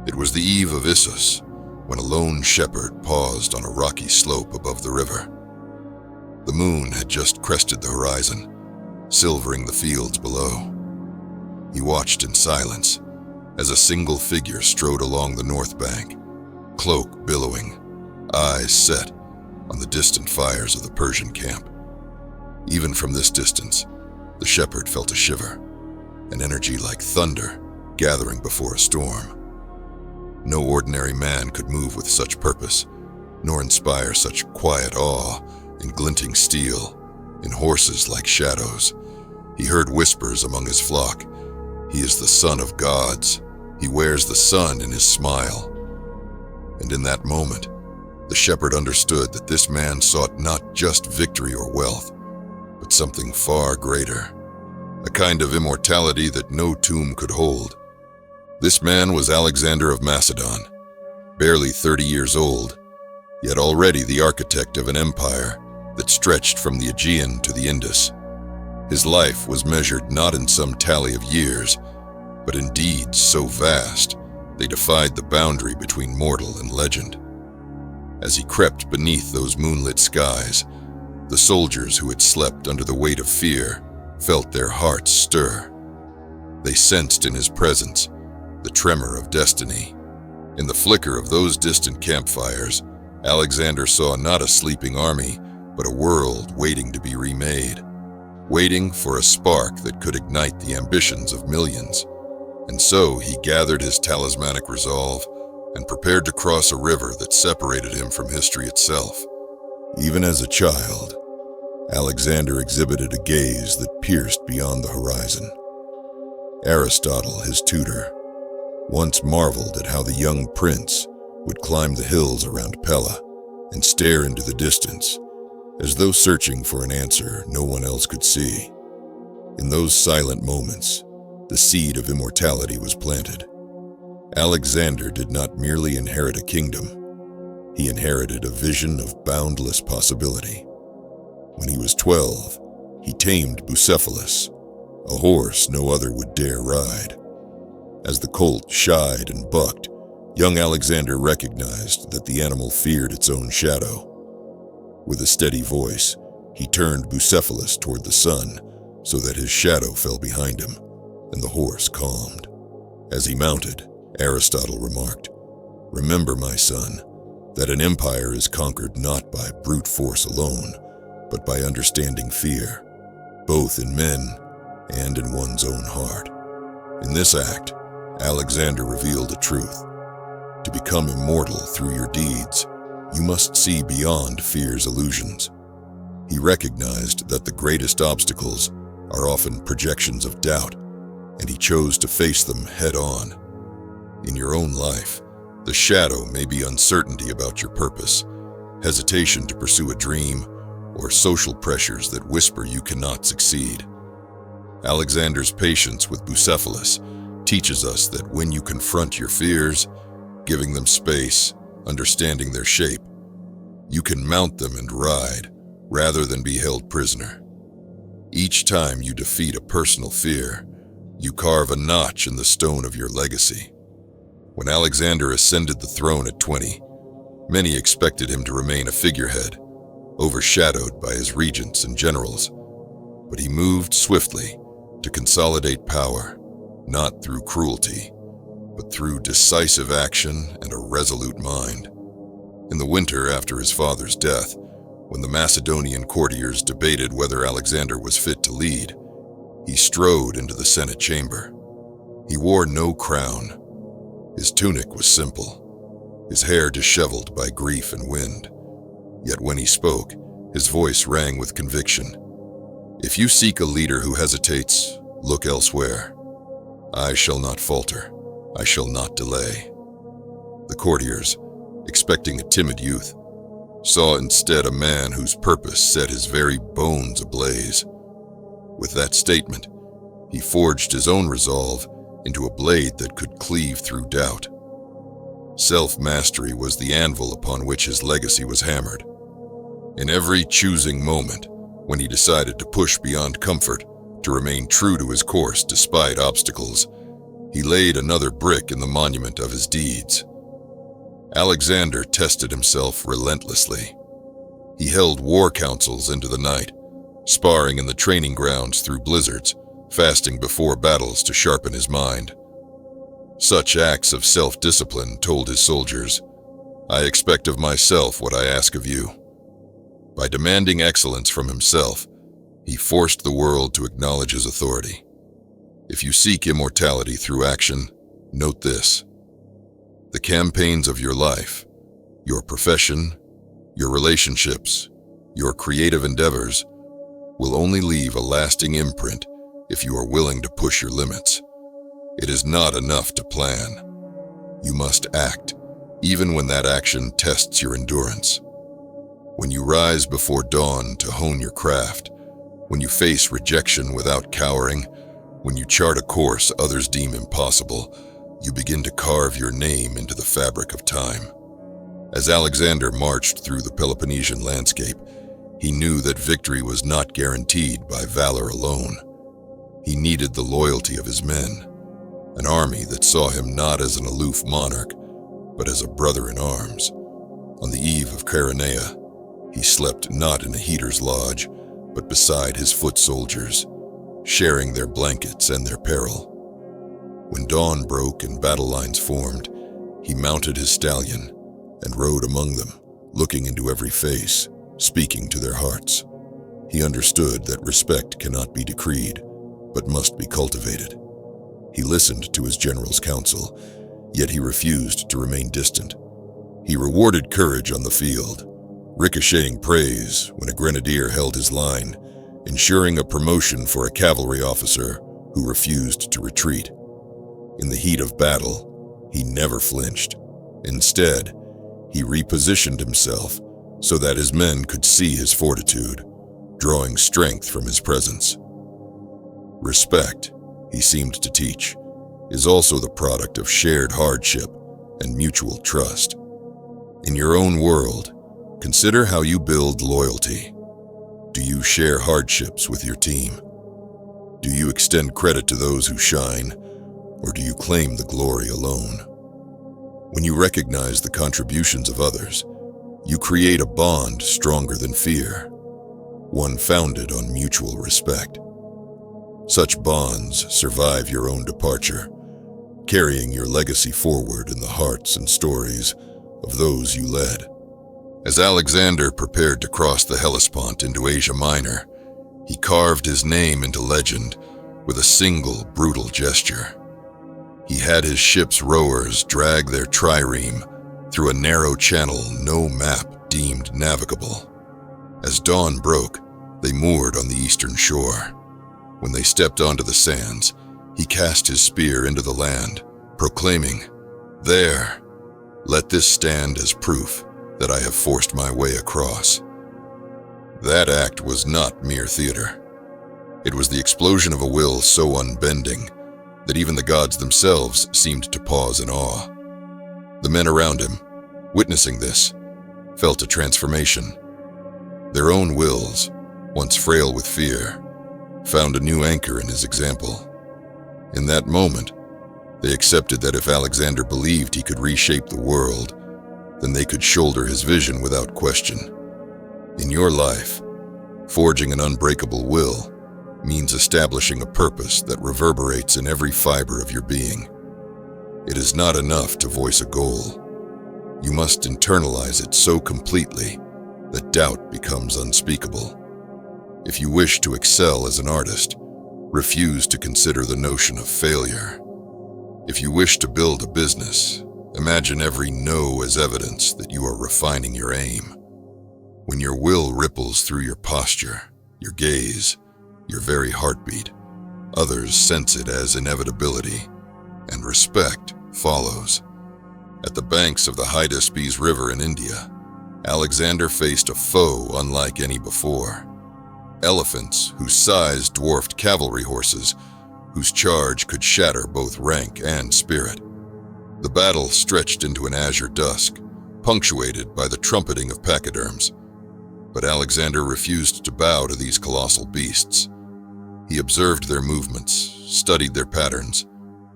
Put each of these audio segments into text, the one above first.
It was the eve of Issus, when a lone shepherd paused on a rocky slope above the river. The moon had just crested the horizon, silvering the fields below. He watched in silence as a single figure strode along the north bank, cloak billowing, eyes set on the distant fires of the Persian camp. Even from this distance, the shepherd felt a shiver, an energy like thunder gathering before a storm. No ordinary man could move with such purpose, nor inspire such quiet awe in glinting steel, in horses like shadows. He heard whispers among his flock. He is the son of gods. He wears the sun in his smile. And in that moment, the shepherd understood that this man sought not just victory or wealth, but something far greater, a kind of immortality that no tomb could hold. This man was Alexander of Macedon, barely 30 years old, yet already the architect of an empire that stretched from the Aegean to the Indus. His life was measured not in some tally of years, but in deeds so vast they defied the boundary between mortal and legend. As he crept beneath those moonlit skies, the soldiers who had slept under the weight of fear felt their hearts stir. They sensed in his presence the tremor of destiny. In the flicker of those distant campfires, Alexander saw not a sleeping army, but a world waiting to be remade, waiting for a spark that could ignite the ambitions of millions. And so he gathered his talismanic resolve and prepared to cross a river that separated him from history itself. Even as a child, Alexander exhibited a gaze that pierced beyond the horizon. Aristotle, his tutor, once marveled at how the young prince would climb the hills around Pella and stare into the distance, as though searching for an answer no one else could see. In those silent moments, the seed of immortality was planted. Alexander did not merely inherit a kingdom, he inherited a vision of boundless possibility. When he was 12, he tamed Bucephalus, a horse no other would dare ride. As the colt shied and bucked, young Alexander recognized that the animal feared its own shadow. With a steady voice, he turned Bucephalus toward the sun so that his shadow fell behind him, and the horse calmed. As he mounted, Aristotle remarked, "Remember, my son, that an empire is conquered not by brute force alone, but by understanding fear, both in men and in one's own heart." In this act, Alexander revealed a truth. To become immortal through your deeds, you must see beyond fear's illusions. He recognized that the greatest obstacles are often projections of doubt, and he chose to face them head-on. In your own life, the shadow may be uncertainty about your purpose, hesitation to pursue a dream, or social pressures that whisper you cannot succeed. Alexander's patience with Bucephalus teaches us that when you confront your fears, giving them space, understanding their shape, you can mount them and ride, rather than be held prisoner. Each time you defeat a personal fear, you carve a notch in the stone of your legacy. When Alexander ascended the throne at 20, many expected him to remain a figurehead, overshadowed by his regents and generals. But he moved swiftly to consolidate power, not through cruelty, but through decisive action and a resolute mind. In the winter after his father's death, when the Macedonian courtiers debated whether Alexander was fit to lead, he strode into the Senate chamber. He wore no crown. His tunic was simple, his hair disheveled by grief and wind. Yet when he spoke, his voice rang with conviction. "If you seek a leader who hesitates, look elsewhere. I shall not falter. I shall not delay." The courtiers, expecting a timid youth, saw instead a man whose purpose set his very bones ablaze. With that statement, he forged his own resolve into a blade that could cleave through doubt. Self-mastery was the anvil upon which his legacy was hammered. In every choosing moment, when he decided to push beyond comfort, to remain true to his course despite obstacles, He laid another brick in the monument of his deeds. Alexander tested himself relentlessly. He held war councils into the night, sparring in the training grounds through blizzards, fasting before battles to sharpen his mind. Such acts of self-discipline told his soldiers, "I expect of myself what I ask of you." By demanding excellence from himself, he forced the world to acknowledge his authority. If you seek immortality through action, note this: the campaigns of your life, your profession, your relationships, your creative endeavors will only leave a lasting imprint if you are willing to push your limits. It is not enough to plan. You must act, even when that action tests your endurance. When you rise before dawn to hone your craft, when you face rejection without cowering, when you chart a course others deem impossible, you begin to carve your name into the fabric of time. As Alexander marched through the Peloponnesian landscape, he knew that victory was not guaranteed by valor alone. He needed the loyalty of his men, an army that saw him not as an aloof monarch, but as a brother in arms. On the eve of Chaeronea, he slept not in a heater's lodge, but beside his foot soldiers, sharing their blankets and their peril. When dawn broke and battle lines formed, he mounted his stallion and rode among them, looking into every face, speaking to their hearts. He understood that respect cannot be decreed, but must be cultivated. He listened to his general's counsel, yet he refused to remain distant. He rewarded courage on the field, ricocheting praise when a grenadier held his line, ensuring a promotion for a cavalry officer who refused to retreat. In the heat of battle, he never flinched. Instead, he repositioned himself so that his men could see his fortitude, drawing strength from his presence. Respect, he seemed to teach, is also the product of shared hardship and mutual trust. In your own world, consider how you build loyalty. Do you share hardships with your team? Do you extend credit to those who shine, or do you claim the glory alone? When you recognize the contributions of others, you create a bond stronger than fear, one founded on mutual respect. Such bonds survive your own departure, carrying your legacy forward in the hearts and stories of those you led. As Alexander prepared to cross the Hellespont into Asia Minor, he carved his name into legend with a single brutal gesture. He had his ship's rowers drag their trireme through a narrow channel no map deemed navigable. As dawn broke, they moored on the eastern shore. When they stepped onto the sands, he cast his spear into the land, proclaiming, "There, let this stand as proof that I have forced my way across." That act was not mere theater. It was the explosion of a will so unbending that even the gods themselves seemed to pause in awe. The men around him, witnessing this, felt a transformation. Their own wills, once frail with fear, found a new anchor in his example. In that moment, they accepted that if Alexander believed he could reshape the world, then they could shoulder his vision without question. In your life, forging an unbreakable will means establishing a purpose that reverberates in every fiber of your being. It is not enough to voice a goal. You must internalize it so completely that doubt becomes unspeakable. If you wish to excel as an artist, refuse to consider the notion of failure. If you wish to build a business, imagine every no as evidence that you are refining your aim. When your will ripples through your posture, your gaze, your very heartbeat, others sense it as inevitability, and respect follows. At the banks of the Hydaspes River in India, Alexander faced a foe unlike any before. Elephants whose size dwarfed cavalry horses, whose charge could shatter both rank and spirit. The battle stretched into an azure dusk, punctuated by the trumpeting of pachyderms. But Alexander refused to bow to these colossal beasts. He observed their movements, studied their patterns,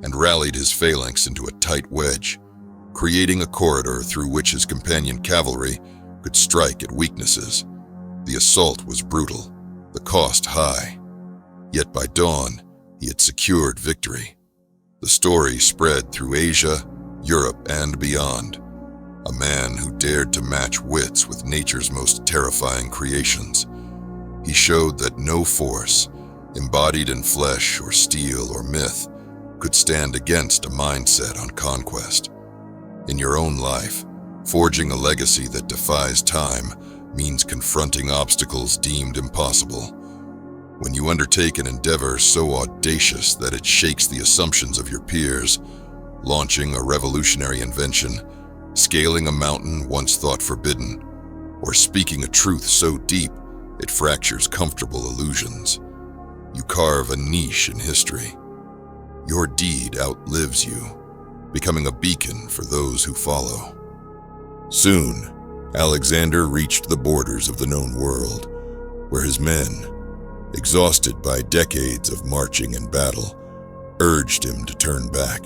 and rallied his phalanx into a tight wedge, creating a corridor through which his companion cavalry could strike at weaknesses. The assault was brutal, the cost high. Yet by dawn, he had secured victory. The story spread through Asia, Europe, and beyond. A man who dared to match wits with nature's most terrifying creations. He showed that no force, embodied in flesh or steel or myth, could stand against a mindset on conquest. In your own life, forging a legacy that defies time means confronting obstacles deemed impossible. When you undertake an endeavor so audacious that it shakes the assumptions of your peers, launching a revolutionary invention, scaling a mountain once thought forbidden, or speaking a truth so deep it fractures comfortable illusions, you carve a niche in history. Your deed outlives you, becoming a beacon for those who follow. Soon, Alexander reached the borders of the known world, where his men, exhausted by decades of marching and battle, urged him to turn back.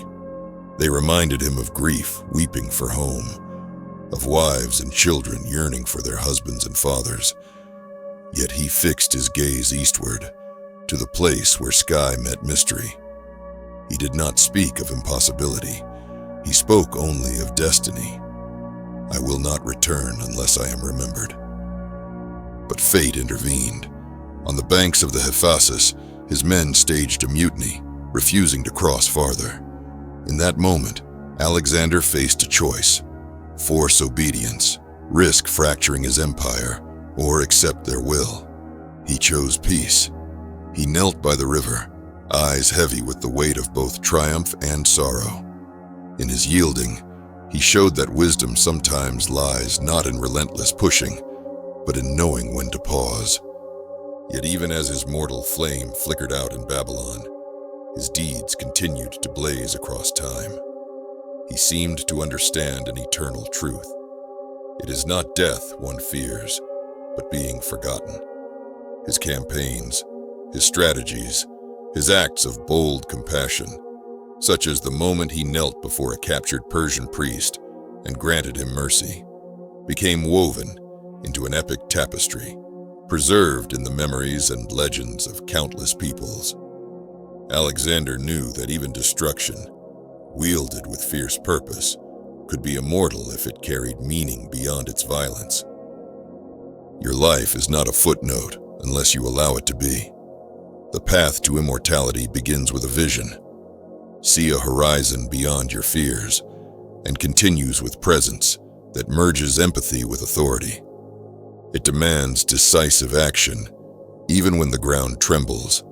They reminded him of grief weeping for home, of wives and children yearning for their husbands and fathers. Yet he fixed his gaze eastward, to the place where sky met mystery. He did not speak of impossibility. He spoke only of destiny. I will not return unless I am remembered. But fate intervened. On the banks of the Hydaspes, his men staged a mutiny, refusing to cross farther. In that moment, Alexander faced a choice: force obedience, risk fracturing his empire, or accept their will. He chose peace. He knelt by the river, eyes heavy with the weight of both triumph and sorrow. In his yielding, he showed that wisdom sometimes lies not in relentless pushing, but in knowing when to pause. Yet even as his mortal flame flickered out in Babylon, his deeds continued to blaze across time. He seemed to understand an eternal truth. It is not death one fears, but being forgotten. His campaigns, his strategies, his acts of bold compassion, such as the moment he knelt before a captured Persian priest and granted him mercy, became woven into an epic tapestry, preserved in the memories and legends of countless peoples. Alexander knew that even destruction, wielded with fierce purpose, could be immortal if it carried meaning beyond its violence. Your life is not a footnote unless you allow it to be. The path to immortality begins with a vision. See a horizon beyond your fears, and continues with presence that merges empathy with authority. It demands decisive action, even when the ground trembles,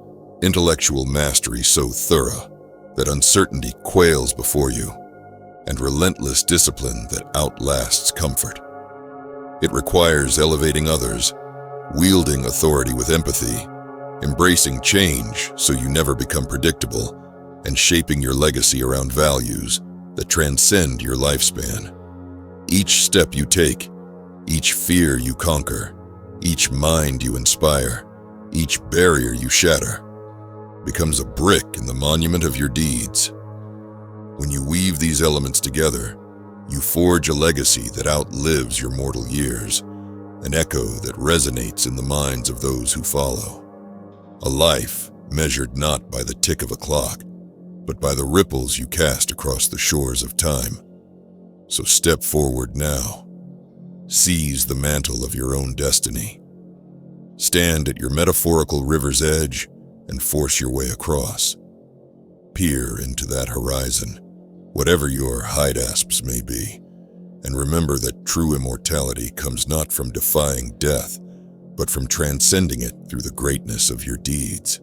intellectual mastery so thorough that uncertainty quails before you, and relentless discipline that outlasts comfort. It requires elevating others, wielding authority with empathy, embracing change so you never become predictable, and shaping your legacy around values that transcend your lifespan. Each step you take, each fear you conquer, each mind you inspire, each barrier you shatter, becomes a brick in the monument of your deeds. When you weave these elements together, you forge a legacy that outlives your mortal years, an echo that resonates in the minds of those who follow. A life measured not by the tick of a clock, but by the ripples you cast across the shores of time. So step forward now. Seize the mantle of your own destiny. Stand at your metaphorical river's edge and force your way across. Peer into that horizon, whatever your Hydaspes may be, and remember that true immortality comes not from defying death, but from transcending it through the greatness of your deeds.